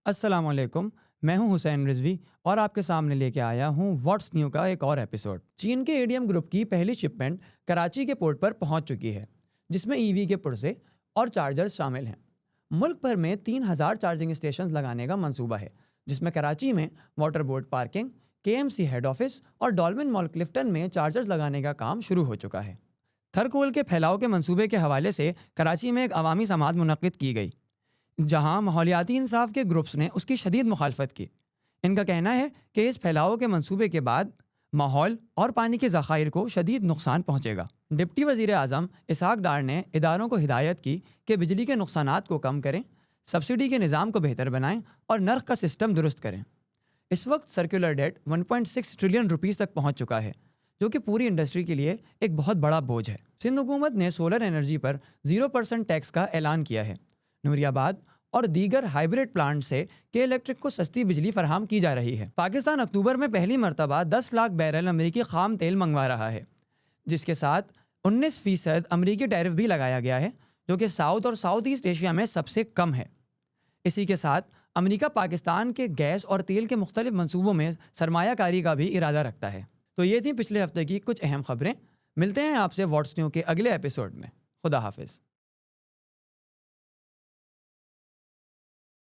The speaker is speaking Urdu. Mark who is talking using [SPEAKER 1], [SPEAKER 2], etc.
[SPEAKER 1] السلام علیکم، میں ہوں حسین رضوی اور آپ کے سامنے لے کے آیا ہوں واٹس نیو کا ایک اور ایپیسوڈ۔ چین کے ایڈیم گروپ کی پہلی شپمنٹ کراچی کے پورٹ پر پہنچ چکی ہے، جس میں ای وی کے پرزے اور چارجرز شامل ہیں۔ ملک بھر میں 3000 چارجنگ اسٹیشنز لگانے کا منصوبہ ہے، جس میں کراچی میں واٹر بورڈ پارکنگ، کے ایم سی ہیڈ آفس اور ڈالمن مال کلفٹن میں چارجرز لگانے کا کام شروع ہو چکا ہے۔ تھرکول کے پھیلاؤ کے منصوبے کے حوالے سے کراچی میں ایک عوامی سماعت منعقد کی گئی، جہاں ماحولیاتی انصاف کے گروپس نے اس کی شدید مخالفت کی۔ ان کا کہنا ہے کہ اس پھیلاؤ کے منصوبے کے بعد ماحول اور پانی کے ذخائر کو شدید نقصان پہنچے گا۔ ڈپٹی وزیر اعظم اسحاق ڈار نے اداروں کو ہدایت کی کہ بجلی کے نقصانات کو کم کریں، سبسڈی کے نظام کو بہتر بنائیں اور نرخ کا سسٹم درست کریں۔ اس وقت سرکولر ڈیٹ 1.6 ٹریلین روپیز تک پہنچ چکا ہے، جو کہ پوری انڈسٹری کے لیے ایک بہت بڑا بوجھ ہے۔ سندھ حکومت نے سولر انرجی پر 0% ٹیکس کا اعلان کیا ہے۔ نوری آباد اور دیگر ہائیبریڈ پلانٹ سے کے الیکٹرک کو سستی بجلی فراہم کی جا رہی ہے۔ پاکستان اکتوبر میں پہلی مرتبہ 10 لاکھ بیرل امریکی خام تیل منگوا رہا ہے، جس کے ساتھ 19% امریکی ٹیرف بھی لگایا گیا ہے، جو کہ ساؤتھ اور ساؤتھ ایسٹ ایشیا میں سب سے کم ہے۔ اسی کے ساتھ امریکہ پاکستان کے گیس اور تیل کے مختلف منصوبوں میں سرمایہ کاری کا بھی ارادہ رکھتا ہے۔ تو یہ تھیں پچھلے ہفتے کی کچھ اہم خبریں۔ ملتے ہیں آپ سے واٹس نیو کے اگلے ایپیسوڈ میں۔ خدا حافظ۔